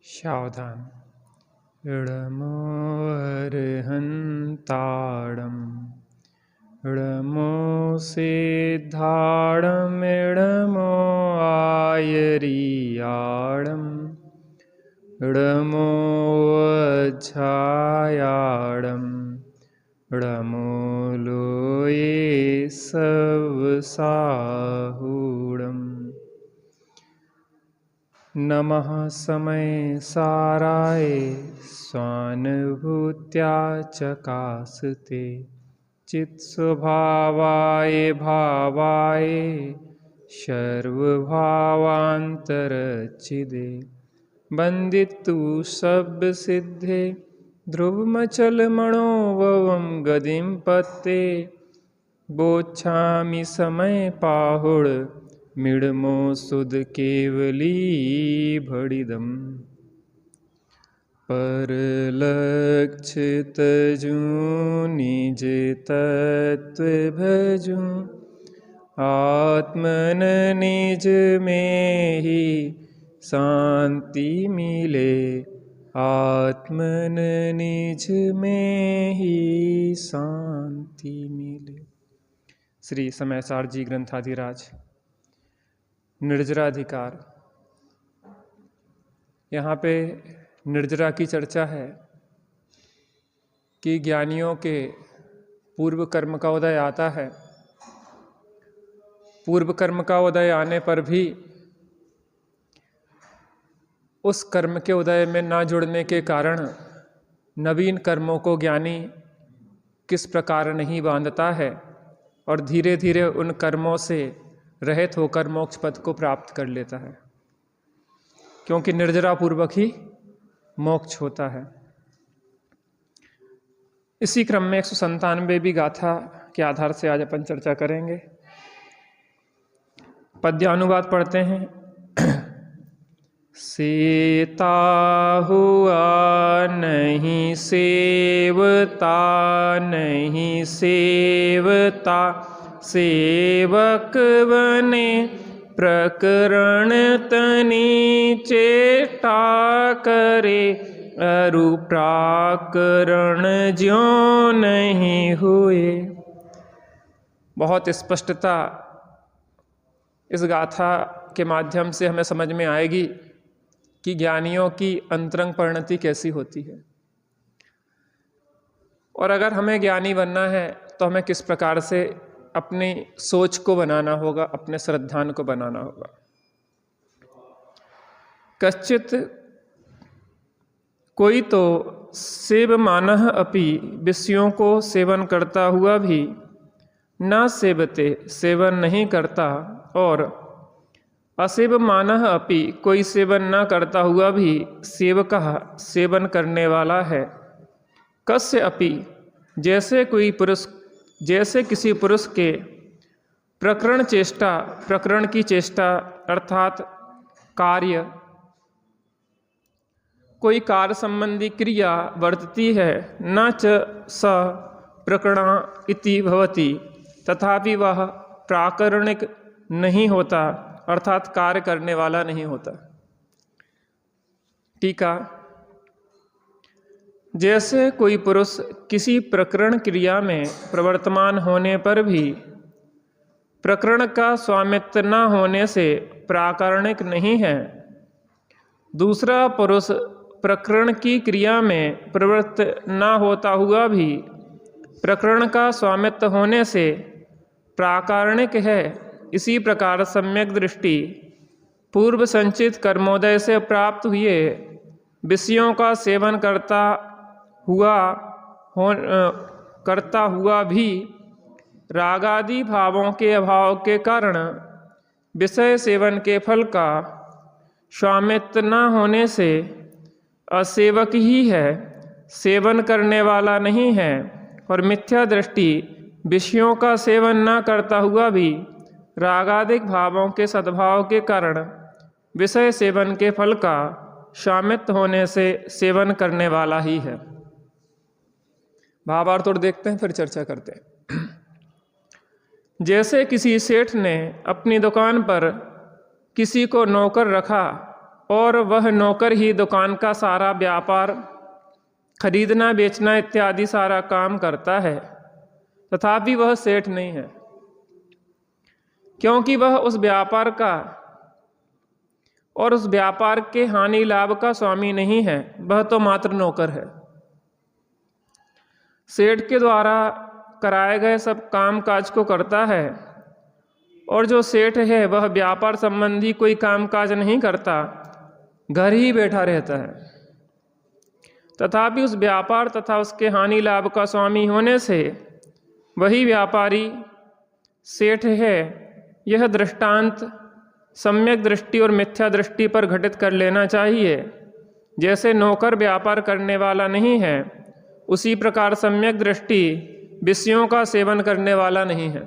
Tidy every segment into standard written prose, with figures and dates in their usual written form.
सावधान। इडमो अर्हन्ताडम् इडमो सिद्धाडम् इडमो आयरियाडम् इडमो वज्झायाडम् इडमो लोये सवसाहूडम्। नमः समय साराय स्वानुभूत्या चकासते चित्स्वभावाय भावाय सर्वभावान्तरच्छिदे वन्दितु शब्दसिद्धे ध्रुवमचलमणोभवं गतिं पत्ते बोच्छामि समय पाहुड मिडमो सुध केवली भड़िदम्। परलक्ष्य तजूं निज तत्व भजूं आत्मन निज में ही शांति मिले आत्मन निज में ही शांति मिले। श्री समयसार जी ग्रंथाधिराज निर्जराधिकार। यहाँ पे निर्जरा की चर्चा है कि ज्ञानियों के पूर्व कर्म का उदय आता है। पूर्व कर्म का उदय आने पर भी उस कर्म के उदय में ना जुड़ने के कारण नवीन कर्मों को ज्ञानी किस प्रकार नहीं बांधता है और धीरे धीरे उन कर्मों से रहित होकर मोक्ष पद को प्राप्त कर लेता है, क्योंकि निर्जरा पूर्वक ही मोक्ष होता है। इसी क्रम में 197वीं गाथा के आधार से आज अपन चर्चा करेंगे। पद्यानुवाद पढ़ते हैं। सेता हुआ नहीं सेवता नहीं सेवता सेवक बने प्रकरण तनी चेष्टा करे अरु प्राकरण ज्यों नहीं हुए। बहुत स्पष्टता इस गाथा के माध्यम से हमें समझ में आएगी कि ज्ञानियों की अंतरंग परिणति कैसी होती है, और अगर हमें ज्ञानी बनना है तो हमें किस प्रकार से अपनी सोच को बनाना होगा, अपने श्रद्धान को बनाना होगा। कश्चित कोई तो सेवमानः अपि विषयों को सेवन करता हुआ भी न सेवते सेवन नहीं करता, और असेवमानः अपि कोई सेवन न करता हुआ भी सेवकः सेवन करने वाला है। कस्य अपि जैसे किसी पुरुष के प्रकरण चेष्टा प्रकरण की चेष्टा अर्थात कार्य कोई कार्य संबंधी क्रिया वर्तती है, न च स प्रकरणा इति भवति तथापि वह प्राकरणिक नहीं होता अर्थात कार्य करने वाला नहीं होता। टीका। जैसे कोई पुरुष किसी प्रकरण क्रिया में प्रवर्तमान होने पर भी प्रकरण का स्वामित्व न होने से प्राकरणिक नहीं है, दूसरा पुरुष प्रकरण की क्रिया में प्रवृत्त न होता हुआ भी प्रकरण का स्वामित्व होने से प्राकारणिक है। इसी प्रकार सम्यक दृष्टि पूर्व संचित कर्मोदय से प्राप्त हुए विषयों का सेवन करता हुआ भी रागादि भावों के अभाव के कारण विषय सेवन के फल का स्वामित्व न होने से असेवक ही है, सेवन करने वाला नहीं है। और मिथ्या दृष्टि विषयों का सेवन न करता हुआ भी रागादिक भावों के सद्भाव के कारण विषय सेवन के फल का स्वामित्व होने से सेवन करने वाला ही है। भावार्थ और देखते हैं, फिर चर्चा करते हैं। जैसे किसी सेठ ने अपनी दुकान पर किसी को नौकर रखा और वह नौकर ही दुकान का सारा व्यापार, खरीदना बेचना इत्यादि सारा काम करता है, तथापि वह सेठ नहीं है, क्योंकि वह उस व्यापार का और उस व्यापार के हानि लाभ का स्वामी नहीं है, वह तो मात्र नौकर है। सेठ के द्वारा कराए गए सब काम काज को करता है, और जो सेठ है वह व्यापार संबंधी कोई काम काज नहीं करता, घर ही बैठा रहता है। तथापि उस व्यापार तथा उसके हानि लाभ का स्वामी होने से वही व्यापारी सेठ है, यह दृष्टांत सम्यक दृष्टि और मिथ्या दृष्टि पर घटित कर लेना चाहिए। जैसे नौकर व्यापार करने वाला नहीं है, उसी प्रकार सम्यक दृष्टि विषयों का सेवन करने वाला नहीं है,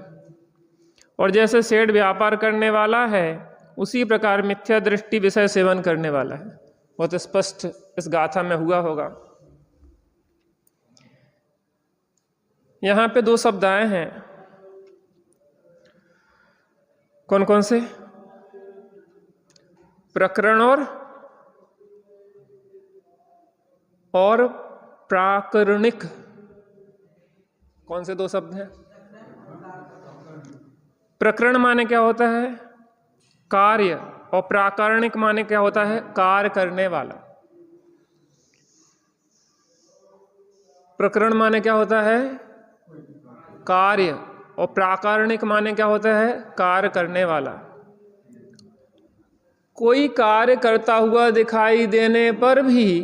और जैसे सेठ व्यापार करने वाला है, उसी प्रकार मिथ्या दृष्टि विषय सेवन करने वाला है। बहुत स्पष्ट इस गाथा में हुआ होगा। यहाँ पे दो शब्द आए हैं, कौन कौन से? प्रकरण और प्राकरणिक। कौन से दो शब्द हैं? प्रकरण माने क्या होता है? कार्य, और प्राकरणिक माने क्या होता है? कार्य करने वाला। प्रकरण माने क्या होता है? कार्य, और प्राकरणिक माने क्या होता है? कार्य करने वाला। कोई कार्य करता हुआ दिखाई देने पर भी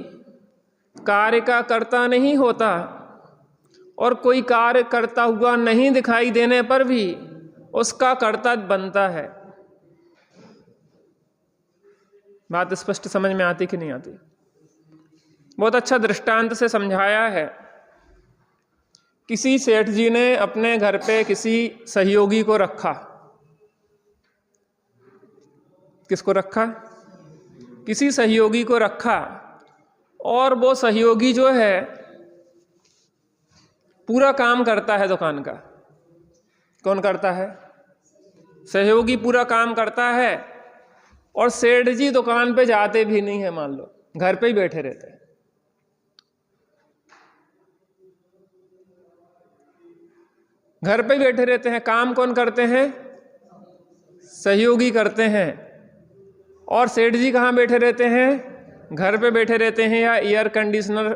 कार्य का कर्ता नहीं होता, और कोई कार्य करता हुआ नहीं दिखाई देने पर भी उसका कर्ता बनता है। बात स्पष्ट समझ में आती कि नहीं आती? बहुत अच्छा दृष्टांत से समझाया है। किसी सेठ जी ने अपने घर पे किसी सहयोगी को रखा। किसको रखा? किसी सहयोगी को रखा, और वो सहयोगी जो है पूरा काम करता है दुकान का। कौन करता है? सहयोगी पूरा काम करता है, और सेठ जी दुकान पे जाते भी नहीं है, मान लो घर पे ही बैठे रहते हैं। घर पे ही बैठे रहते हैं। काम कौन करते हैं? सहयोगी करते हैं। और सेठ जी कहाँ बैठे रहते हैं? घर पे बैठे रहते हैं, या एयर कंडीशनर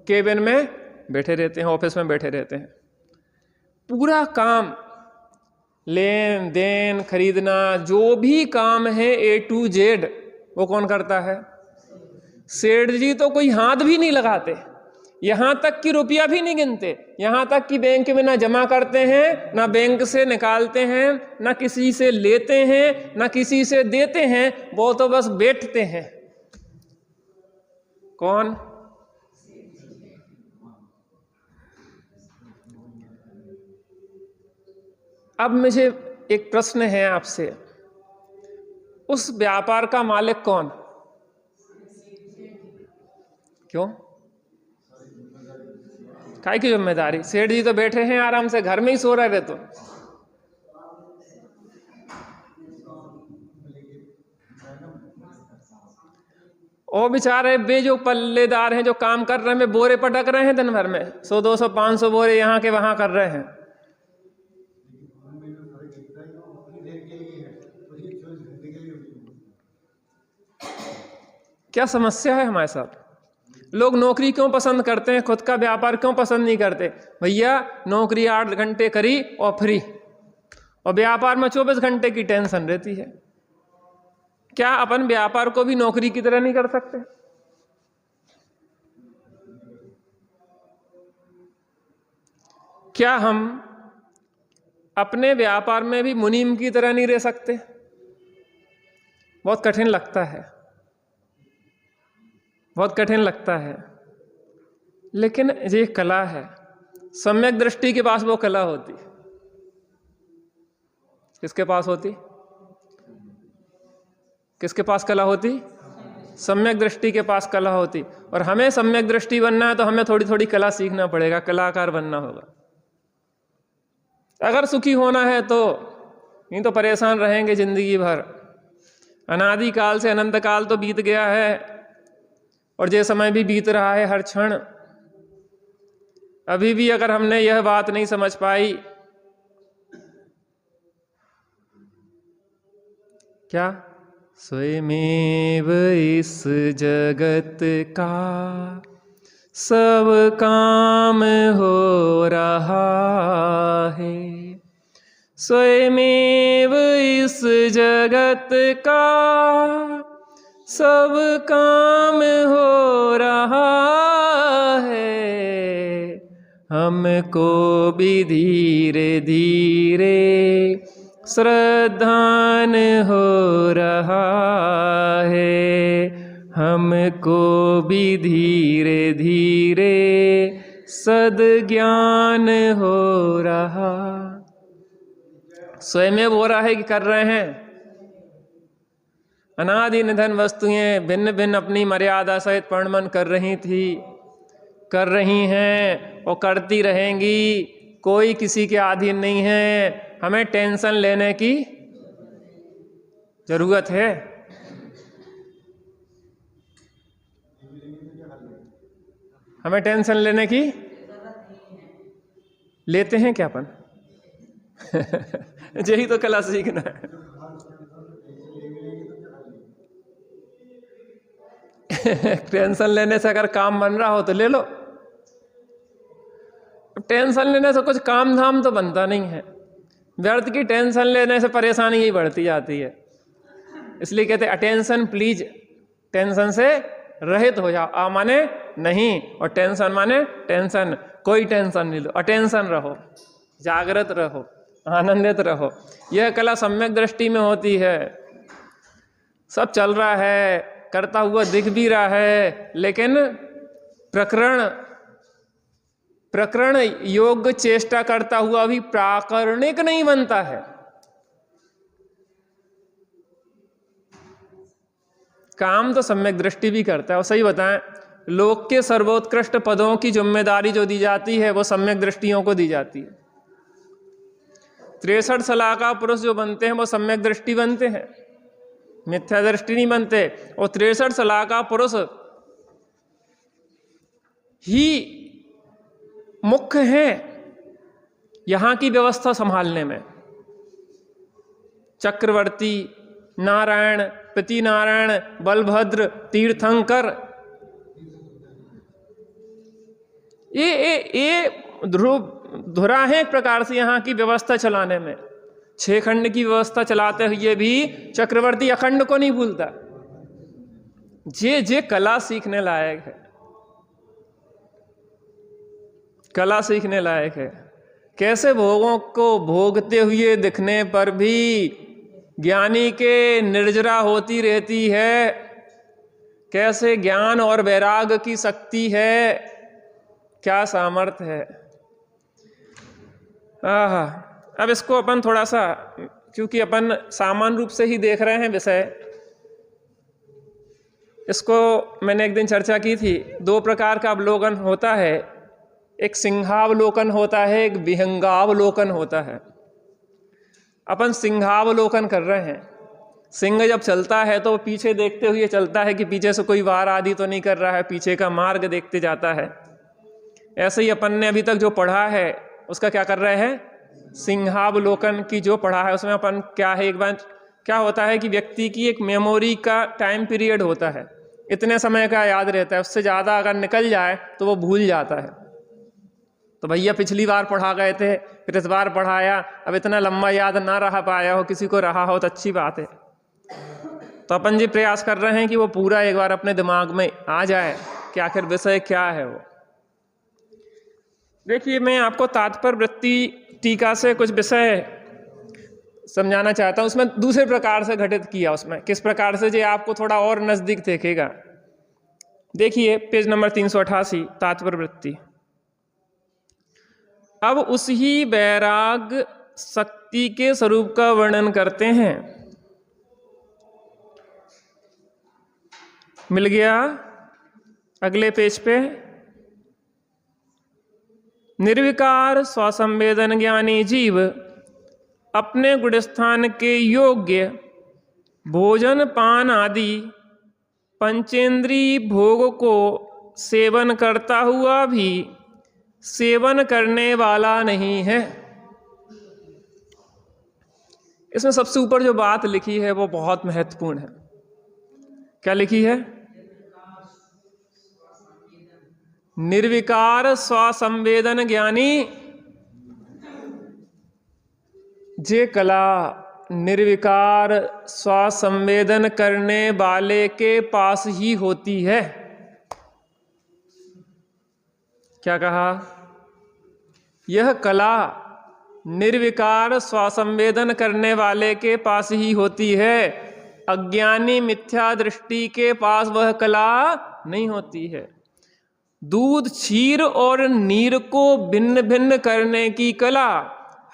केबिन में बैठे रहते हैं, ऑफिस में बैठे रहते हैं। पूरा काम, लेन देन, खरीदना, जो भी काम है A to Z, वो कौन करता है? सेठ जी तो कोई हाथ भी नहीं लगाते, यहाँ तक कि रुपया भी नहीं गिनते, यहाँ तक कि बैंक में ना जमा करते हैं, ना बैंक से निकालते हैं, ना किसी से लेते हैं, ना किसी से देते हैं, वो तो बस बैठते हैं। कौन? अब मुझे एक प्रश्न है आपसे, उस व्यापार का मालिक कौन? क्यों? काय की जिम्मेदारी? सेठ जी तो बैठे हैं आराम से, घर में ही सो रहे तो। और बेचारे वे जो पल्लेदार हैं, जो काम कर रहे हैं, वे बोरे पटक रहे हैं दिन भर में, 100 200 500 बोरे यहाँ के वहां कर रहे हैं। क्या समस्या है हमारे साथ? लोग नौकरी क्यों पसंद करते हैं, खुद का व्यापार क्यों पसंद नहीं करते? भैया नौकरी 8 घंटे करी और फ्री, और व्यापार में 24 घंटे की टेंशन रहती है। क्या अपन व्यापार को भी नौकरी की तरह नहीं कर सकते? क्या हम अपने व्यापार में भी मुनीम की तरह नहीं रह सकते? बहुत कठिन लगता है, बहुत कठिन लगता है, लेकिन ये कला है। सम्यक दृष्टि के पास वो कला होती। किसके पास होती? किसके पास कला होती? सम्यक दृष्टि के पास कला होती। और हमें सम्यक दृष्टि बनना है तो हमें थोड़ी थोड़ी कला सीखना पड़ेगा, कलाकार बनना होगा। अगर सुखी होना है तो, नहीं तो परेशान रहेंगे जिंदगी भर। अनादिकाल से अनंत काल तो बीत गया है और ये समय भी बीत रहा है हर क्षण। अभी भी अगर हमने यह बात नहीं समझ पाई, क्या स्वयमेव इस जगत का सब काम हो रहा है, स्वयमेव इस जगत का सब काम हो रहा है, हमको भी धीरे धीरे श्रद्धान हो रहा है, हमको भी धीरे धीरे सद्ज्ञान हो रहा। स्वयं हो रहा है कि कर रहे हैं? अनादि निधन वस्तुएं भिन्न भिन्न अपनी मर्यादा सहित परिणमन कर रही थी, कर रही हैं और करती रहेंगी। कोई किसी के अधीन नहीं है। हमें टेंशन लेने की जरूरत है? हमें टेंशन लेने की लेते हैं क्या अपन? यही तो कला सीखना है। टेंशन लेने से अगर काम बन रहा हो तो ले लो। टेंशन लेने से कुछ काम धाम तो बनता नहीं है। व्यर्थ की टेंशन लेने से परेशानी ही बढ़ती जाती है। इसलिए कहते हैं अटेंशन प्लीज, टेंशन से रहित हो जाओ। आ माने नहीं और टेंशन माने टेंशन। कोई टेंशन नहीं लो, अटेंशन रहो, जागृत रहो, आनंदित रहो। यह कला सम्यक दृष्टि में होती है। सब चल रहा है, करता हुआ दिख भी रहा है, लेकिन प्रकरण योग्य चेष्टा करता हुआ भी प्राकरणिक नहीं बनता है। काम तो सम्यक दृष्टि भी करता है। और सही बताएं, लोक के सर्वोत्कृष्ट पदों की जिम्मेदारी जो दी जाती है वो सम्यक दृष्टियों को दी जाती है। 63 सलाह का पुरुष जो बनते हैं वो सम्यक दृष्टि बनते हैं, मिथ्या दृष्टि नहीं बनते। और 63 सलाह का पुरुष ही मुख्य है यहाँ की व्यवस्था संभालने में। चक्रवर्ती, नारायण, पतिनारायण, बलभद्र, तीर्थंकर, ये धुरा है एक प्रकार से यहाँ की व्यवस्था चलाने में। 6 खंड की व्यवस्था चलाते हुए भी चक्रवर्ती अखंड को नहीं भूलता। जे कला सीखने लायक है, कला सीखने लायक है। कैसे भोगों को भोगते हुए दिखने पर भी ज्ञानी के निर्जरा होती रहती है, कैसे ज्ञान और वैराग की शक्ति है, क्या सामर्थ्य है। अब इसको अपन थोड़ा सा, क्योंकि अपन सामान्य रूप से ही देख रहे हैं विषय, इसको मैंने एक दिन चर्चा की थी। 2 प्रकार का अवलोकन होता है, एक सिंहावलोकन होता है, एक विहंगावलोकन होता है। अपन सिंहावलोकन कर रहे हैं। सिंह जब चलता है तो पीछे देखते हुए चलता है कि पीछे से कोई वार आदि तो नहीं कर रहा है, पीछे का मार्ग देखते जाता है। ऐसे ही अपन ने अभी तक जो पढ़ा है उसका क्या कर रहे हैं? सिंहावलोकन की जो पढ़ा है उसमें अपन क्या है, एक बार क्या होता है कि व्यक्ति की एक मेमोरी का टाइम पीरियड होता है, इतने समय का याद रहता है, उससे ज़्यादा अगर निकल जाए तो वो भूल जाता है। तो भैया पिछली बार पढ़ा गए थे, फिर इस बार पढ़ाया, अब इतना लंबा याद ना रह पाया हो, किसी को रहा हो तो अच्छी बात है। तो अपन जी प्रयास कर रहे हैं कि वो पूरा एक बार अपने दिमाग में आ जाए कि आखिर विषय क्या है वो। देखिए, मैं आपको तात्पर्य वृत्ति टीका से कुछ विषय समझाना चाहता हूँ। उसमें दूसरे प्रकार से घटित किया, उसमें किस प्रकार से जो आपको थोड़ा और नजदीक देखेगा। देखिए पेज नंबर 388, तात्पर्य वृत्ति। अब उसी वैराग शक्ति के स्वरूप का वर्णन करते हैं। मिल गया अगले पेज पे। निर्विकार स्वसंवेदन ज्ञानी जीव अपने गुणस्थान के योग्य भोजन पान आदि पंचेंद्रिय भोग को सेवन करता हुआ भी सेवन करने वाला नहीं है। इसमें सबसे ऊपर जो बात लिखी है वो बहुत महत्वपूर्ण है। क्या लिखी है? निर्विकार स्वसंवेदन ज्ञानी जे कला निर्विकार स्वसंवेदन करने वाले के पास ही होती है। क्या कहा? यह कला निर्विकार स्वसंवेदन करने वाले के पास ही होती है। अज्ञानी मिथ्या दृष्टि के पास वह कला नहीं होती है। दूध, क्षीर और नीर को भिन्न भिन्न करने की कला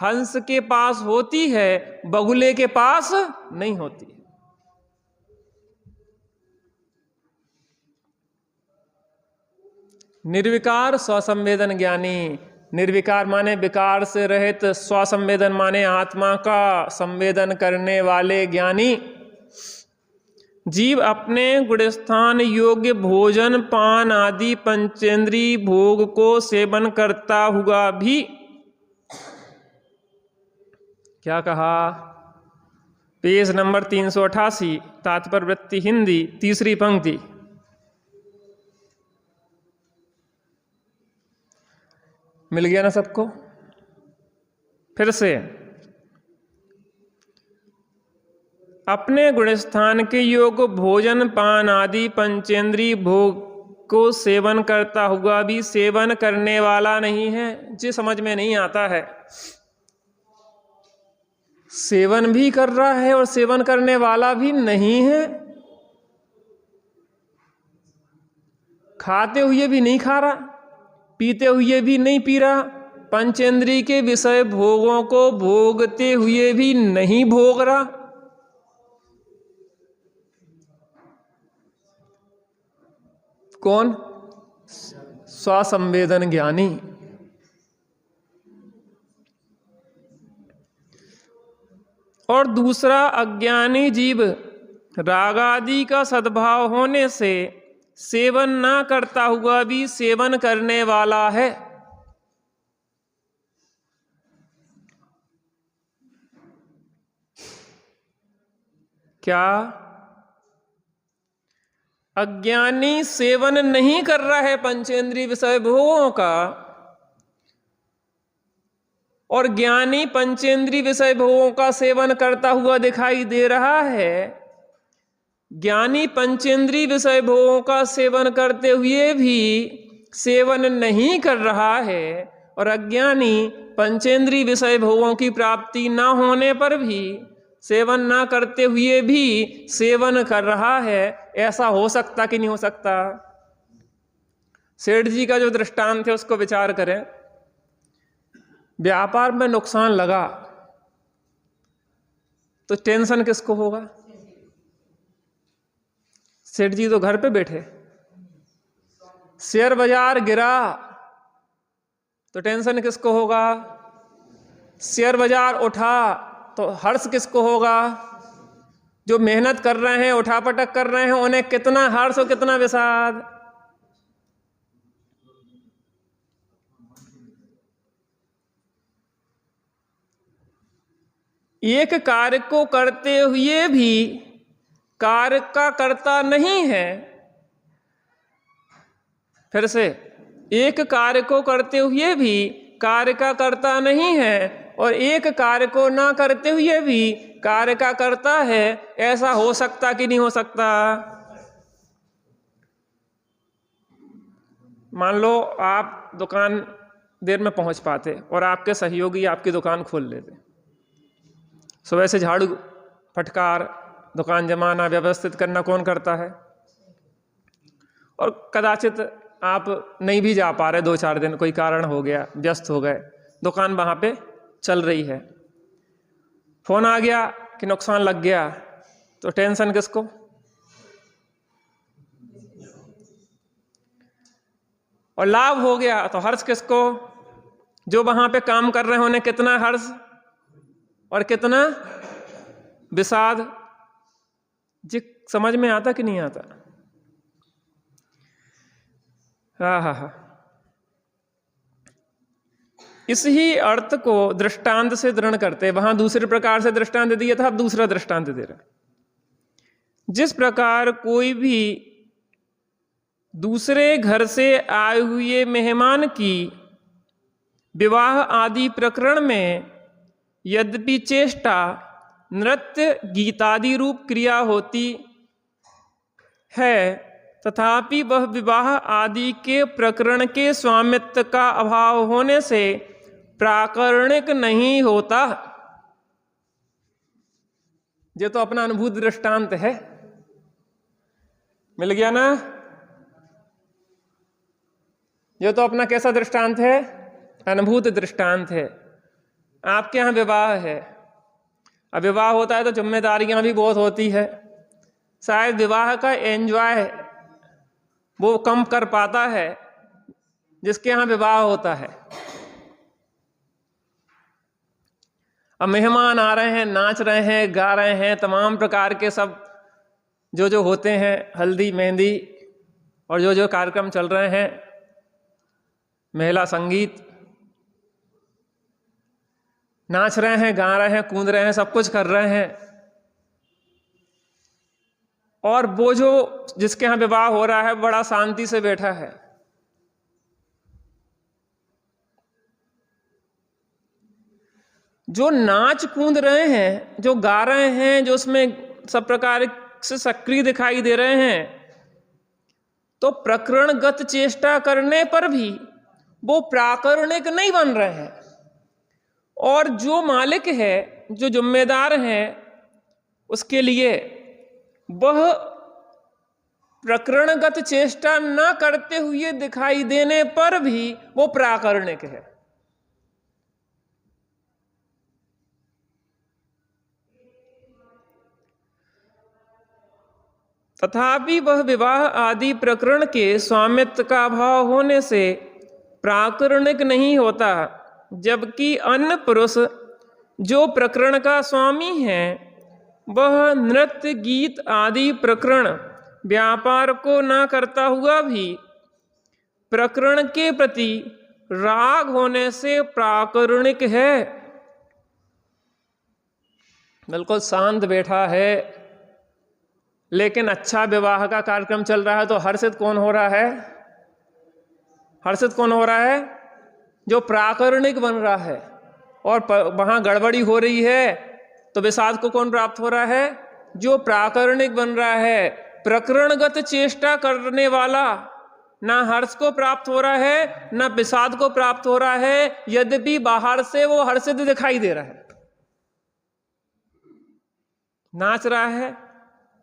हंस के पास होती है, बगुले के पास नहीं होती है। निर्विकार स्वसंवेदन ज्ञानी, निर्विकार माने विकार से रहित, स्वसंवेदन माने आत्मा का संवेदन करने वाले ज्ञानी जीव अपने गुणस्थान योग्य भोजन पान आदि पंचेंद्रिय भोग को सेवन करता हुआ भी, क्या कहा? पेज नंबर 388, तात्पर्य वृत्ति हिंदी, तीसरी पंक्ति। मिल गया ना सबको? फिर से, अपने गुणस्थान के योग भोजन पान आदि पंचेंद्रिय भोग को सेवन करता हुआ भी सेवन करने वाला नहीं है। जी समझ में नहीं आता है। सेवन भी कर रहा है और सेवन करने वाला भी नहीं है। खाते हुए भी नहीं खा रहा, पीते हुए भी नहीं पी रहा, पंचेंद्रिय के विषय भोगों को भोगते हुए भी नहीं भोग रहा। कौन? स्वसंवेदन ज्ञानी। और दूसरा, अज्ञानी जीव राग आदि का सद्भाव होने से सेवन ना करता हुआ भी सेवन करने वाला है। क्या? अज्ञानी सेवन नहीं कर रहा है पंचेंद्रिय विषय भोगों का, और ज्ञानी पंचेंद्रिय विषय भोगों का सेवन करता हुआ दिखाई दे रहा है। ज्ञानी पंचेंद्रिय विषय भोगों का सेवन करते हुए भी सेवन नहीं कर रहा है, और अज्ञानी पंचेंद्रिय विषय भोगों की प्राप्ति न होने पर भी सेवन ना करते हुए भी सेवन कर रहा है। ऐसा हो सकता कि नहीं हो सकता? सेठ जी का जो दृष्टांत है उसको विचार करें। व्यापार में नुकसान लगा तो टेंशन किसको होगा? सेठ जी तो घर पे बैठे। शेयर बाजार गिरा तो टेंशन किसको होगा? शेयर बाजार उठा तो हर्ष किसको होगा? जो मेहनत कर रहे हैं, उठापटक कर रहे हैं, उन्हें कितना हर्ष और कितना विषाद। एक कार्य को करते हुए भी कार्य का कर्ता नहीं है। फिर से, एक कार्य को करते हुए भी कार्य का कर्ता नहीं है, और एक कार्य को ना करते हुए भी कार्य का कर्ता है। ऐसा हो सकता कि नहीं हो सकता? मान लो आप दुकान देर में पहुंच पाते और आपके सहयोगी आपकी दुकान खोल लेते। सुबह से झाड़ू फटकार दुकान जमाना व्यवस्थित करना कौन करता है? और कदाचित आप नहीं भी जा पा रहे, 2-4 दिन कोई कारण हो गया, व्यस्त हो गए, दुकान वहाँ पे चल रही है, फोन आ गया कि नुकसान लग गया, तो टेंशन किसको? और लाभ हो गया तो हर्ष किसको? जो वहाँ पे काम कर रहे हैं उन्हें कितना हर्ष और कितना विषाद। जी समझ में आता कि नहीं आता? हाँ। इस ही अर्थ को दृष्टांत से दृढ़ करते, वहां दूसरे प्रकार से दृष्टांत दिया था, अब दूसरा दृष्टांत दे रहा। जिस प्रकार कोई भी दूसरे घर से आए हुए मेहमान की विवाह आदि प्रकरण में यद्यपि चेष्टा, नृत्य, गीतादि रूप क्रिया होती है, तथापि वह विवाह आदि के प्रकरण के स्वामित्व का अभाव होने से प्राकरणिक नहीं होता। ये तो अपना अनुभूत दृष्टांत है, मिल गया ना? ये तो अपना कैसा दृष्टांत है? अनुभूत दृष्टांत है। आपके यहाँ विवाह है, अब विवाह होता है तो जिम्मेदारियां भी बहुत होती है, शायद विवाह का एंजॉय वो कम कर पाता है जिसके यहाँ विवाह होता है। अब मेहमान आ रहे हैं, नाच रहे हैं, गा रहे हैं, तमाम प्रकार के सब जो होते हैं, हल्दी मेहंदी और जो कार्यक्रम चल रहे हैं, महिला संगीत, नाच रहे हैं, गा रहे हैं, कूद रहे हैं, सब कुछ कर रहे हैं। और वो जो जिसके यहाँ विवाह हो रहा है बड़ा शांति से बैठा है। जो नाच कूद रहे हैं, जो गा रहे हैं, जो उसमें सब प्रकार से सक्रिय दिखाई दे रहे हैं, तो प्रकरणगत चेष्टा करने पर भी वो प्राकरणिक नहीं बन रहे हैं। और जो मालिक है, जो जिम्मेदार है, उसके लिए वह प्रकरणगत चेष्टा न करते हुए दिखाई देने पर भी वो प्राकरणिक है। तथापि वह विवाह आदि प्रकरण के स्वामित्व का अभाव होने से प्राकरणिक नहीं होता, जबकि अन्य पुरुष जो प्रकरण का स्वामी है वह नृत्य, गीत आदि प्रकरण व्यापार को न करता हुआ भी प्रकरण के प्रति राग होने से प्राकरणिक है। बिल्कुल शांत बैठा है, लेकिन अच्छा विवाह का कार्यक्रम चल रहा है तो हर्षित कौन हो रहा है? हर्षित कौन हो रहा है? जो प्राकरणिक बन रहा है। और वहां गड़बड़ी हो रही है तो विषाद को कौन प्राप्त हो रहा है? जो प्राकरणिक बन रहा है। प्रकरणगत चेष्टा करने वाला ना हर्ष को प्राप्त हो रहा है, ना विषाद को प्राप्त हो रहा है, यद्यपि बाहर से वो हर्षित दिखाई दे रहा है। नाच रहा है,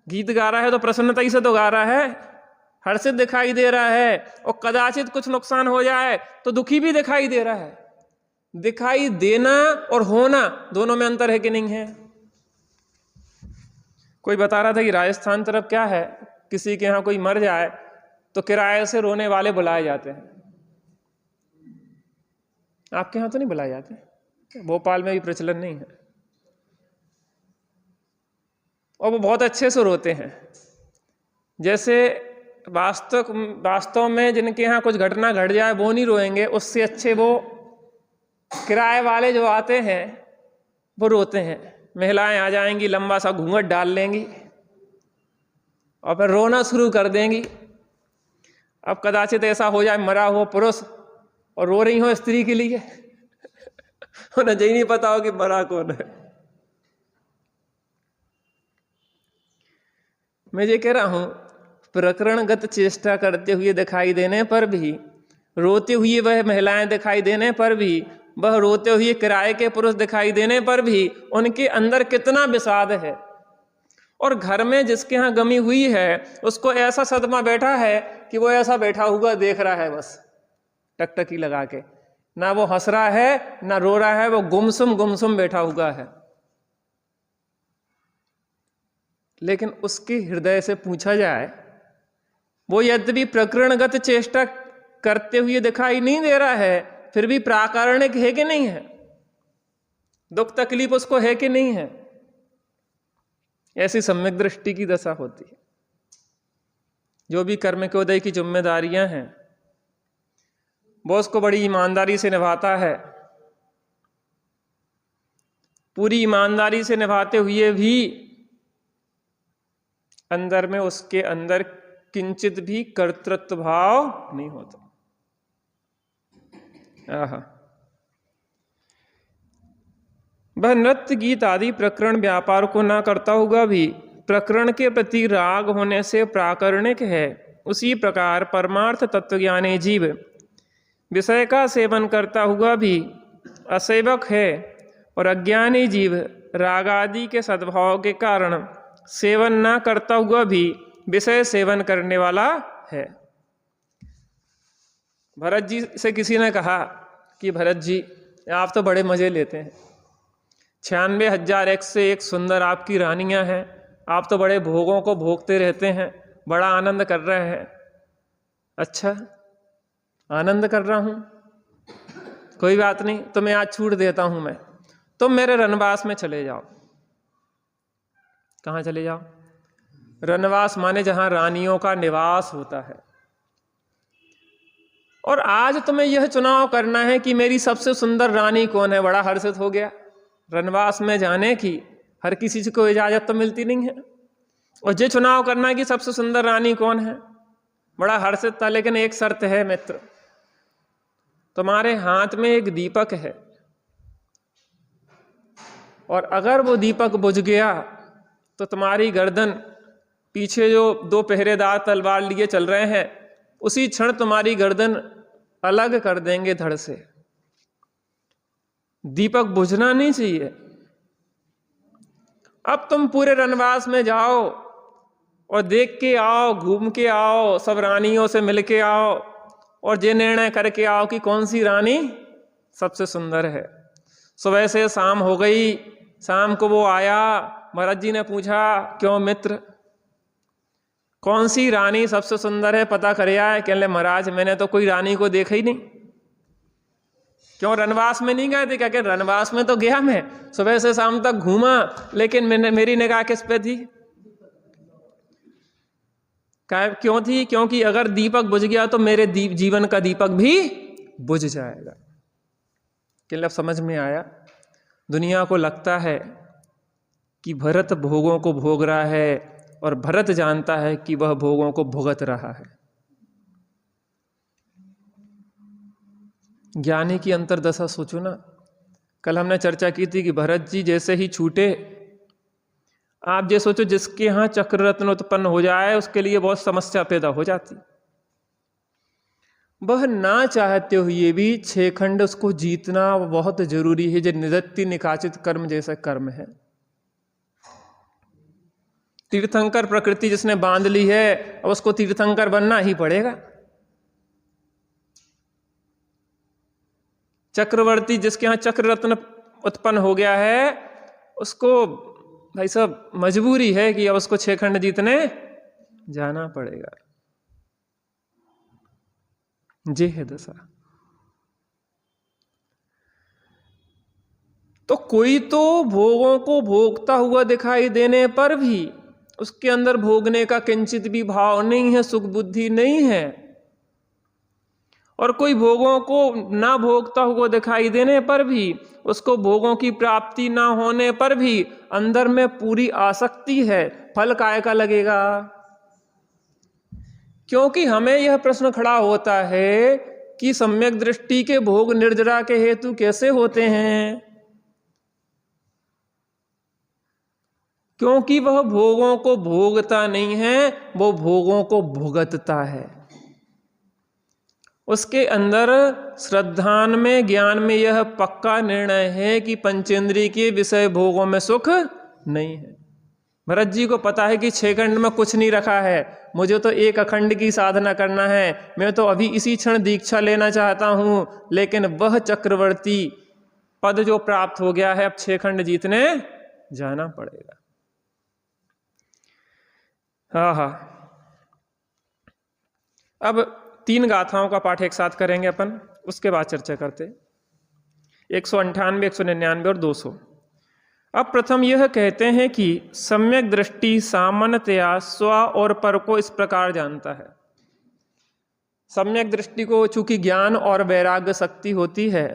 गीत गा रहा है तो प्रसन्नता ही से तो गा रहा है, हर्षित दिखाई दे रहा है। और कदाचित कुछ नुकसान हो जाए तो दुखी भी दिखाई दे रहा है। दिखाई देना और होना दोनों में अंतर है कि नहीं है? कोई बता रहा था कि राजस्थान तरफ क्या है, किसी के यहाँ कोई मर जाए तो किराए से रोने वाले बुलाए जाते हैं। आपके यहाँ तो नहीं बुलाए जाते? भोपाल में भी प्रचलन नहीं है। और वो बहुत अच्छे से रोते हैं, जैसे वास्तव में जिनके यहाँ कुछ घटना घट जाए वो नहीं रोएंगे, उससे अच्छे वो किराए वाले जो आते हैं वो रोते हैं। महिलाएं आ जाएंगी, लंबा सा घूंघट डाल लेंगी और फिर रोना शुरू कर देंगी। अब कदाचित ऐसा हो जाए मरा हो पुरुष और रो रही हो स्त्री के लिए उन्हें यही नहीं पता हो कि मरा कौन है। मैं ये कह रहा हूं, प्रकरणगत चेष्टा करते हुए दिखाई देने पर भी, रोते हुए वह महिलाएं दिखाई देने पर भी, वह रोते हुए किराए के पुरुष दिखाई देने पर भी उनके अंदर कितना विषाद है। और घर में जिसके यहाँ गमी हुई है उसको ऐसा सदमा बैठा है कि वो ऐसा बैठा हुआ देख रहा है, बस टकटकी लगा के, ना वो हंस रहा है ना रो रहा है, वो गुमसुम बैठा हुआ है। लेकिन उसके हृदय से पूछा जाए, वो यद्यपि प्रकरणगत चेष्टा करते हुए दिखाई नहीं दे रहा है, फिर भी प्राकरणिक है कि नहीं है? दुख तकलीफ उसको है कि नहीं है? ऐसी सम्यक दृष्टि की दशा होती है। जो भी कर्म के उदय की जिम्मेदारियां हैं वो उसको बड़ी ईमानदारी से निभाता है। पूरी ईमानदारी से निभाते हुए भी अंदर में उसके अंदर किंचित भी कर्तृत्व भाव नहीं होता। वह नृत्य गीत आदि प्रकरण व्यापार को ना करता हुआ भी प्रकरण के प्रति राग होने से प्राकरणिक है। उसी प्रकार परमार्थ तत्वज्ञानी जीव विषय का सेवन करता हुआ भी असेवक है और अज्ञानी जीव राग आदि के सद्भाव के कारण सेवन ना करता हुआ भी विषय सेवन करने वाला है। भरत जी से किसी ने कहा कि भरत जी आप तो बड़े मजे लेते हैं, 96,001 से एक सुंदर आपकी रानियां हैं, आप तो बड़े भोगों को भोगते रहते हैं, बड़ा आनंद कर रहे हैं। अच्छा आनंद कर रहा हूं, कोई बात नहीं, तुम्हें आज छूट देता हूं मैं, तुम मेरे रनवास में चले जाओ। कहाँ चले जाओ? रनवास माने जहां रानियों का निवास होता है। और आज तुम्हें यह चुनाव करना है कि मेरी सबसे सुंदर रानी कौन है। बड़ा हर्षित हो गया। रनवास में जाने की हर किसी को इजाजत तो मिलती नहीं है, और ये चुनाव करना है कि सबसे सुंदर रानी कौन है। बड़ा हर्षित था, लेकिन एक शर्त है मित्र, तुम्हारे हाथ में एक दीपक है, और अगर वो दीपक बुझ गया तो तुम्हारी गर्दन, पीछे जो 2 पहरेदार तलवार लिए चल रहे हैं, उसी क्षण तुम्हारी गर्दन अलग कर देंगे धड़ से। दीपक बुझना नहीं चाहिए। अब तुम पूरे रनवास में जाओ और देख के आओ, घूम के आओ, सब रानियों से मिल के आओ, और ये निर्णय करके आओ कि कौन सी रानी सबसे सुंदर है। सुबह से शाम हो गई, शाम को वो आया, महाराज जी ने पूछा क्यों मित्र, कौन सी रानी सबसे सुंदर है पता कर आए? कहने महाराज मैंने तो कोई रानी को देखा ही नहीं। क्यों रनवास में नहीं गए थे? क्या रनवास में तो गया मैं, सुबह से शाम तक घूमा, लेकिन मेरी निगाह किस पे थी? क्यों थी? क्योंकि अगर दीपक बुझ गया तो मेरे जीवन का दीपक भी बुझ जाएगा। कि समझ में आया? दुनिया को लगता है कि भरत भोगों को भोग रहा है, और भरत जानता है कि वह भोगों को भुगत रहा है। ज्ञानी की अंतर्दशा सोचो ना। कल हमने चर्चा की थी कि भरत जी जैसे ही छूटे, आप ये सोचो जिसके यहाँ चक्र रत्न उत्पन्न हो जाए उसके लिए बहुत समस्या पैदा हो जाती। वह ना चाहते हुए भी 6 खंड उसको जीतना बहुत जरूरी है। जो निदत्ति निकाचित कर्म जैसा कर्म है, तीर्थंकर प्रकृति जिसने बांध ली है, अब उसको तीर्थंकर बनना ही पड़ेगा। चक्रवर्ती जिसके यहाँ चक्र रत्न उत्पन्न हो गया है, उसको भाई साहब मजबूरी है कि अब उसको 6 खंड जीतने जाना पड़ेगा। जी है दशा। तो कोई तो भोगों को भोगता हुआ दिखाई देने पर भी उसके अंदर भोगने का किंचित भी भाव नहीं है, सुख बुद्धि नहीं है, और कोई भोगों को ना भोगता हुआ दिखाई देने पर भी, उसको भोगों की प्राप्ति ना होने पर भी अंदर में पूरी आसक्ति है। फल काय का लगेगा? क्योंकि हमें यह प्रश्न खड़ा होता है कि सम्यक दृष्टि के भोग निर्जरा के हेतु कैसे होते हैं? क्योंकि वह भोगों को भोगता नहीं है, वो भोगों को भुगतता है। उसके अंदर श्रद्धान में, ज्ञान में यह पक्का निर्णय है कि पंचेंद्रिय के विषय भोगों में सुख नहीं है। भरत जी को पता है कि 6 खंड में कुछ नहीं रखा है, मुझे तो एक अखंड की साधना करना है, मैं तो अभी इसी क्षण दीक्षा लेना चाहता हूं, लेकिन वह चक्रवर्ती पद जो प्राप्त हो गया है, अब 6 खंड जीतने जाना पड़ेगा। हाँ, अब 3 गाथाओं का पाठ एक साथ करेंगे अपन, उसके बाद चर्चा करते। 198, 199 और 200। अब प्रथम यह कहते हैं कि सम्यक दृष्टि सामान्यतया स्व और पर को इस प्रकार जानता है। सम्यक दृष्टि को चूंकि ज्ञान और वैराग्य शक्ति होती है,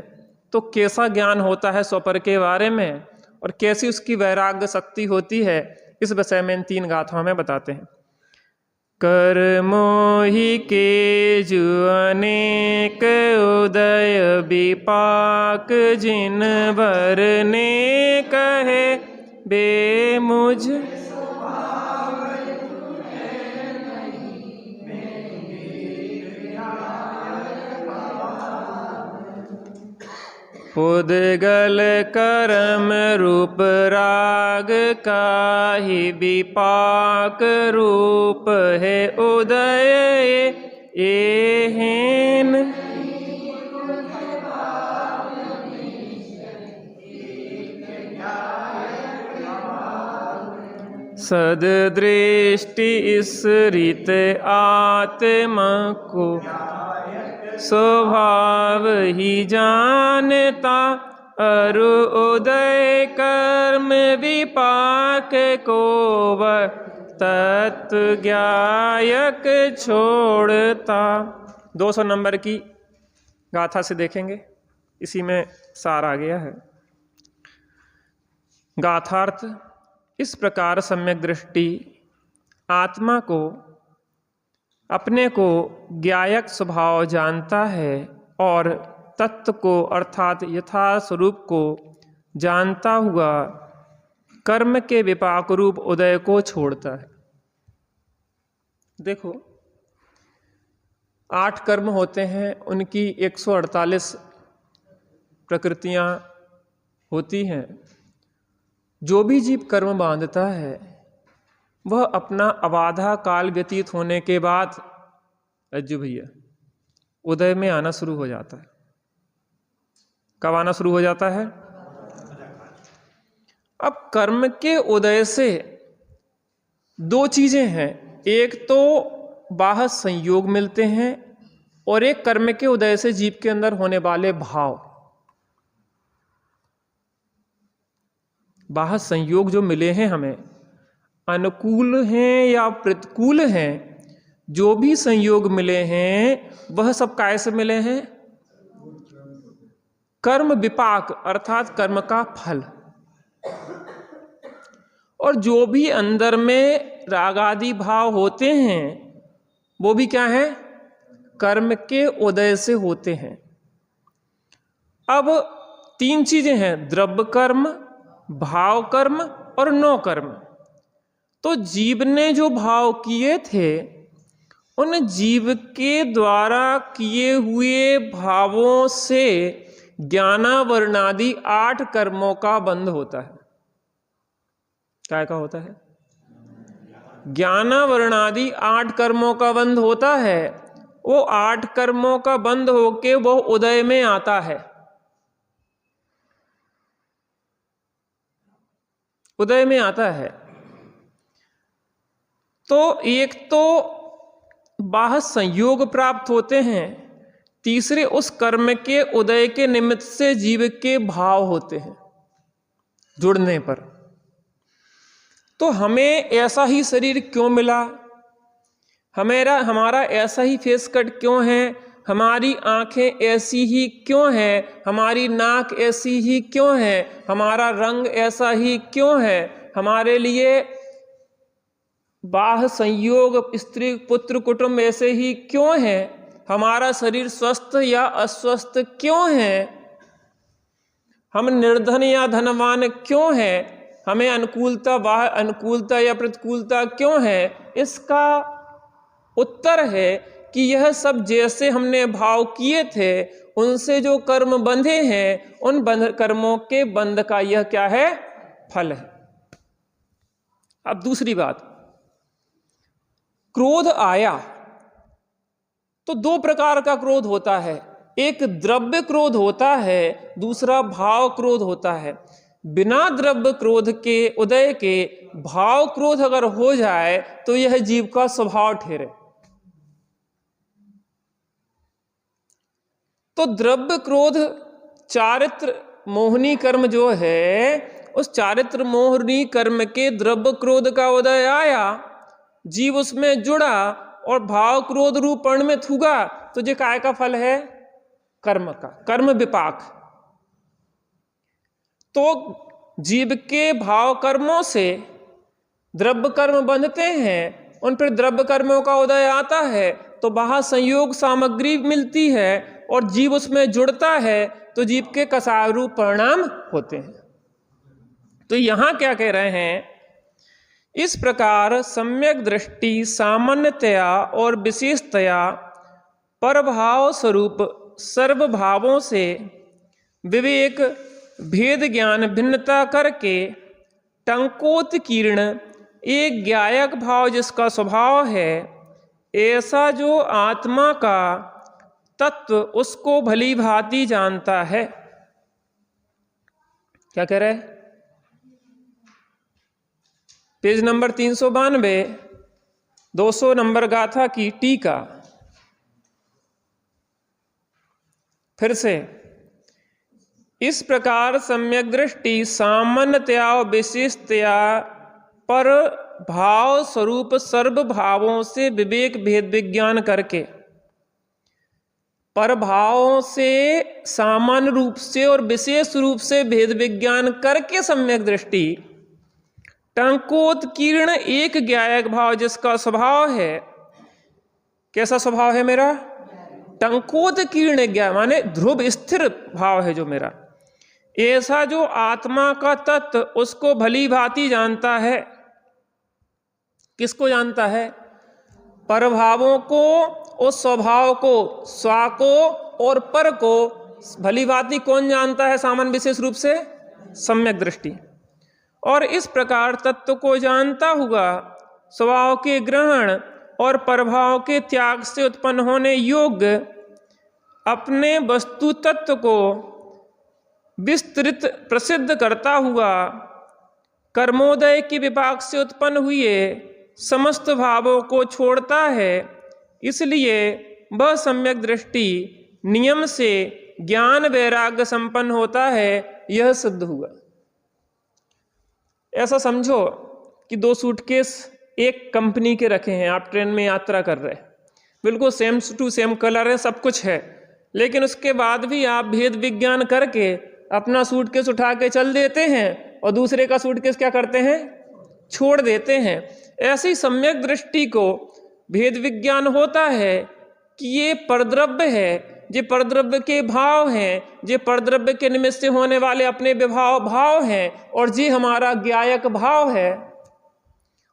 तो कैसा ज्ञान होता है स्वपर के बारे में और कैसी उसकी वैराग्य शक्ति होती है, इस विषय में इन 3 गाथाओं में बताते हैं। कर्मोहि के जु अनेक उदय विपाक जिन बर ने कहे बे मुझ उदगल कर्म रूप राग काहि विपाक रूप है उदय एहेन सददृष्टि इस रीत आत्मा को स्वभाव ही जानता अरु उदय कर्म विपाक को वह तत्व ज्ञायक छोड़ता। 200 नंबर की गाथा से देखेंगे, इसी में सार आ गया है। गाथार्थ: इस प्रकार सम्यक दृष्टि आत्मा को, अपने को ज्ञायक स्वभाव जानता है और तत्व को अर्थात यथा स्वरूप को जानता हुआ कर्म के विपाक रूप उदय को छोड़ता है। देखो, 8 कर्म होते हैं, उनकी 148 प्रकृतियां होती हैं। जो भी जीव कर्म बांधता है वह अपना अबाधा काल व्यतीत होने के बाद अज्जू भैया उदय में आना शुरू हो जाता है। कब आना शुरू हो जाता है? अब कर्म के उदय से 2 चीजें हैं, एक तो बाह्य संयोग मिलते हैं और एक कर्म के उदय से जीव के अंदर होने वाले भाव। बाह्य संयोग जो मिले हैं हमें, अनुकूल हैं या प्रतिकूल हैं, जो भी संयोग मिले हैं वह सब कैसे मिले हैं? कर्म विपाक अर्थात कर्म का फल। और जो भी अंदर में रागादि भाव होते हैं वो भी क्या है? कर्म के उदय से होते हैं। अब 3 चीजें हैं, द्रव्य कर्म, भाव कर्म और नो कर्म। तो जीव ने जो भाव किए थे उन जीव के द्वारा किए हुए भावों से ज्ञानावरणादि 8 कर्मों का बंध होता है। क्या का होता है? ज्ञानावरणादि 8 कर्मों का बंध होता है। वो 8 कर्मों का बंध होके वो उदय में आता है। उदय में आता है। तो एक तो बाह्य संयोग प्राप्त होते हैं, तीसरे उस कर्म के उदय के निमित्त से जीव के भाव होते हैं जुड़ने पर। तो हमें ऐसा ही शरीर क्यों मिला, हमारा ऐसा ही फेस कट क्यों है, हमारी आंखें ऐसी ही क्यों हैं, हमारी नाक ऐसी ही क्यों है, हमारा रंग ऐसा ही क्यों है, हमारे लिए बाह्य संयोग स्त्री पुत्र कुटुंब ऐसे ही क्यों है, हमारा शरीर स्वस्थ या अस्वस्थ क्यों है, हम निर्धन या धनवान क्यों है, हमें अनुकूलता बाह्य अनुकूलता या प्रतिकूलता क्यों है? इसका उत्तर है कि यह सब जैसे हमने भाव किए थे उनसे जो कर्म बंधे हैं उन कर्मों के बंध का यह क्या है? फल है। अब दूसरी बात, क्रोध आया तो 2 प्रकार का क्रोध होता है, एक द्रव्य क्रोध होता है, दूसरा भाव क्रोध होता है। बिना द्रव्य क्रोध के उदय के भाव क्रोध अगर हो जाए तो यह जीव का स्वभाव ठहरे। तो द्रव्य क्रोध चारित्र मोहनी कर्म जो है उस चारित्र मोहनी कर्म के द्रव्य क्रोध का उदय आया, जीव उसमें जुड़ा और भाव क्रोध रूप पर्ण में थूगा, तो ये काय का फल है? कर्म का, कर्म विपाक। तो जीव के भाव कर्मों से द्रव्य कर्म बंधते हैं, उन पर द्रव्य कर्मों का उदय आता है, तो वहां संयोग सामग्री मिलती है और जीव उसमें जुड़ता है, तो जीव के कसाय रूप परिणाम होते हैं। तो यहां क्या कह रहे हैं? इस प्रकार सम्यक दृष्टि सामान्यतया और विशेषतया परभाव स्वरूप सर्वभावों से विवेक भेद ज्ञान भिन्नता करके टंकोत्कीर्ण एक ज्ञायक भाव जिसका स्वभाव है, ऐसा जो आत्मा का तत्व उसको भली भांति जानता है। क्या कह रहे हैं? पेज नंबर 392, 200 नंबर गाथा की टीका। फिर से, इस प्रकार सम्यक दृष्टि सामान्यतया और विशेषतया पर भाव स्वरूप सर्व भावों से विवेक भेद विज्ञान करके, पर भावों से सामान्य रूप से और विशेष रूप से भेद विज्ञान करके सम्यक दृष्टि टंकोत्कीर्ण एक ज्ञायक भाव जिसका स्वभाव है। कैसा स्वभाव है मेरा? टंकोत्कीर्ण ज्ञान माने ध्रुव स्थिर भाव है जो मेरा, ऐसा जो आत्मा का तत्व उसको भली भांति जानता है। किसको जानता है? परभावों को, उस स्वभाव को, स्वा को और पर को भली भांति कौन जानता है? सामान्य विशेष रूप से सम्यक दृष्टि। और इस प्रकार तत्व को जानता हुआ स्वभाव के ग्रहण और प्रभाव के त्याग से उत्पन्न होने योग्य अपने वस्तु तत्व को विस्तृत प्रसिद्ध करता हुआ कर्मोदय के विपाक से उत्पन्न हुए समस्त भावों को छोड़ता है। इसलिए वह सम्यक दृष्टि नियम से ज्ञान वैराग्य संपन्न होता है। यह सिद्ध हुआ। ऐसा समझो कि दो सूटकेस एक कंपनी के रखे हैं, आप ट्रेन में यात्रा कर रहे हैं, बिल्कुल सेम टू सेम कलर है, सब कुछ है, लेकिन उसके बाद भी आप भेद विज्ञान करके अपना सूटकेस उठा के चल देते हैं और दूसरे का सूटकेस क्या करते हैं? छोड़ देते हैं। ऐसी सम्यक दृष्टि को भेद विज्ञान होता है कि ये परद्रव्य है, ये परद्रव्य के भाव हैं, ये परद्रव्य के निमित्त से होने वाले अपने विभाव भाव हैं, और ये हमारा ज्ञायक भाव है।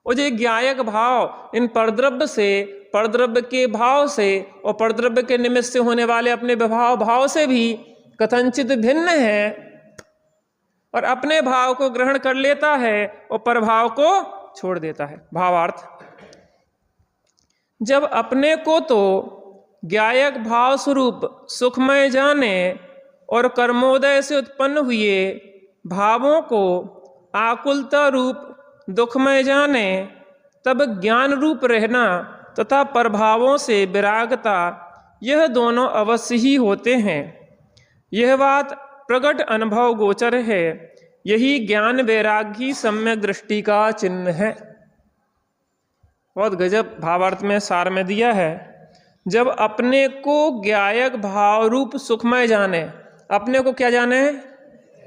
और ये ज्ञायक भाव इन परद्रव्य से, परद्रव्य के भाव से और परद्रव्य के निमित्त से होने वाले अपने विभाव भाव से भी कथनचित भिन्न है, और अपने भाव को ग्रहण कर लेता है और परभाव को छोड़ देता है। भावार्थ, जब अपने को तो ज्ञायक भाव स्वरूप सुखमय जाने और कर्मोदय से उत्पन्न हुए भावों को आकुलता रूप दुखमय जाने, तब ज्ञान रूप रहना तथा प्रभावों से विरागता, यह दोनों अवश्य ही होते हैं। यह बात प्रकट अनुभव गोचर है। यही ज्ञान वैराग्य ही सम्यक दृष्टि का चिन्ह है। बहुत गजब भावार्थ में सार में दिया है। जब अपने को ज्ञायक भाव रूप सुखमय जाने, अपने को क्या जाने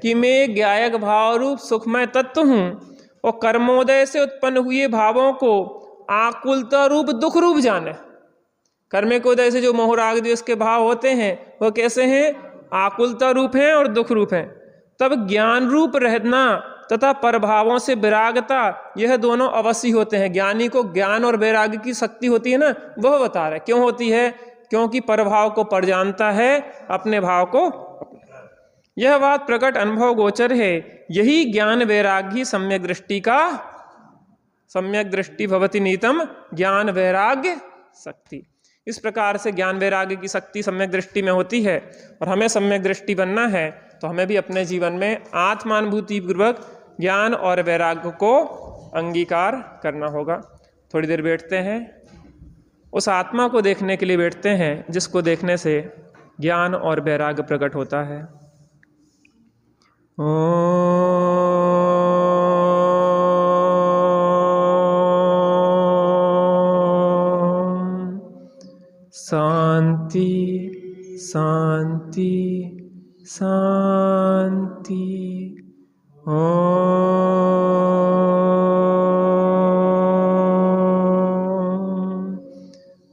कि मैं ज्ञायक भाव रूप सुखमय तत्व हूँ, और कर्मोदय से उत्पन्न हुए भावों को आकुलता रूप दुख रूप जाने। कर्म के उदय से जो मोह राग द्वेष के भाव होते हैं वो कैसे हैं? आकुलता रूप हैं और दुख रूप हैं। तब ज्ञान रूप रहना तथा परभावों से विरागता, यह दोनों अवश्य होते हैं। ज्ञानी को ज्ञान और वैराग्य की शक्ति होती है ना, वह बता रहे क्यों होती है? क्योंकि परभाव को पर जानता है, अपने भाव को। यह बात प्रकट अनुभव गोचर है। यही ज्ञान वैराग्य सम्यक दृष्टि का, सम्यक दृष्टि भवति नीतम ज्ञान वैराग्य शक्ति। इस प्रकार से ज्ञान वैराग्य की शक्ति सम्यक दृष्टि में होती है। और हमें सम्यक दृष्टि बनना है तो हमें भी अपने जीवन में आत्मानुभूति पूर्वक ज्ञान और वैराग्य को अंगीकार करना होगा। थोड़ी देर बैठते हैं, उस आत्मा को देखने के लिए बैठते हैं जिसको देखने से ज्ञान और वैराग्य प्रकट होता है। ओम शांति शांति शांति। ओम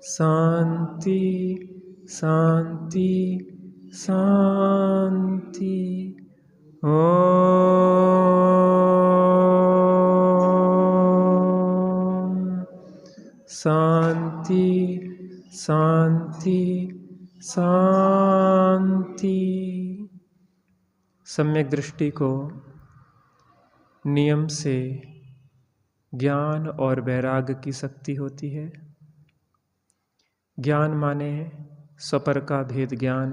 शांति शांति शांति। ओम शांति शांति शांति। सम्यक दृष्टि को नियम से ज्ञान और वैराग्य की शक्ति होती है। ज्ञान माने स्वपर का भेद ज्ञान,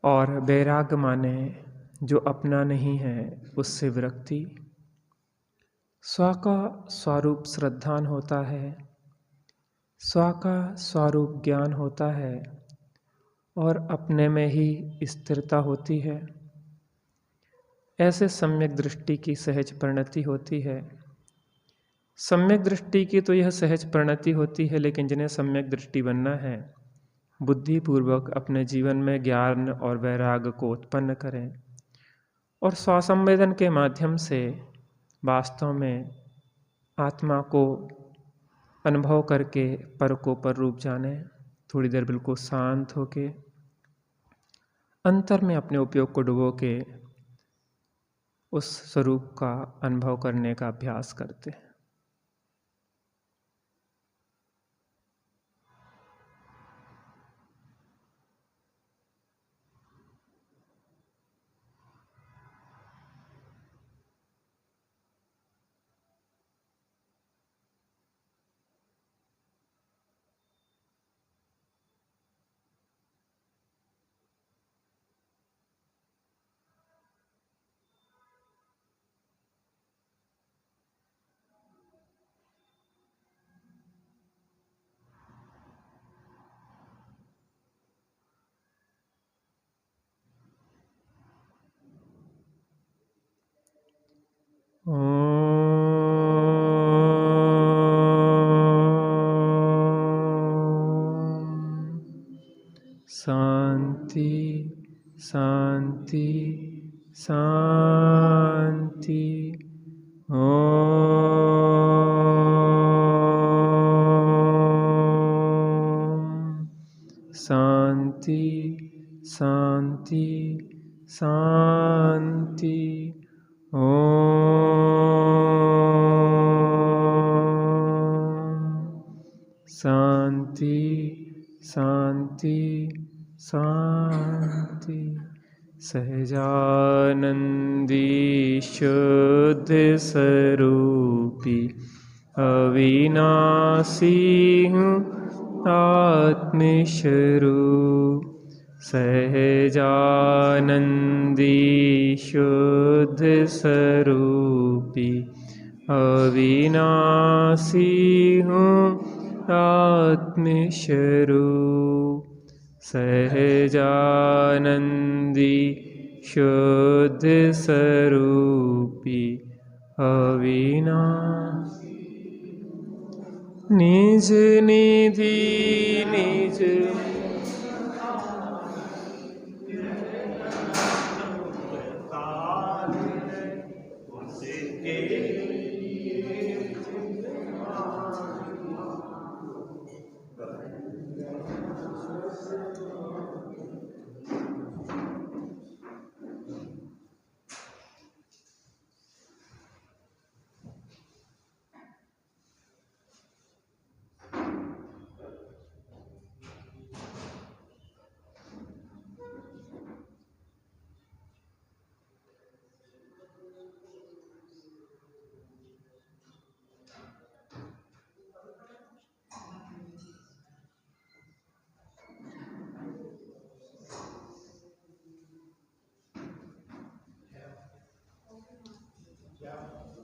और वैराग्य माने जो अपना नहीं है उससे विरक्ति। स्व का स्वरूप श्रद्धान होता है, स्व का स्वरूप ज्ञान होता है, और अपने में ही स्थिरता होती है। ऐसे सम्यक दृष्टि की सहज परिणति होती है। सम्यक दृष्टि की तो यह सहज परिणति होती है, लेकिन जिन्हें सम्यक दृष्टि बनना है बुद्धिपूर्वक अपने जीवन में ज्ञान और वैराग्य को उत्पन्न करें और स्वसंवेदन के माध्यम से वास्तव में आत्मा को अनुभव करके पर को पर रूप जाने। थोड़ी देर बिल्कुल शांत होके अंतर में अपने उपयोग को डुबो के उस स्वरूप का अनुभव करने का अभ्यास करते हैं। शांति शांति शांति। ओम शांति शांति शांति। शांति शांति शांति। सहजानंदी शुद्ध स्वरूपी अविनाशी हूँ आत्मस्वरूप। सहजानंदी शुद्ध स्वरूपी अविनाशी हूँ आत्मस्वरूप। सहजानंदी शुद्ध स्वरूपी अविनाशी। निज निधि निज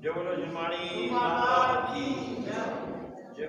जय बोलो जिनवाणी माता की।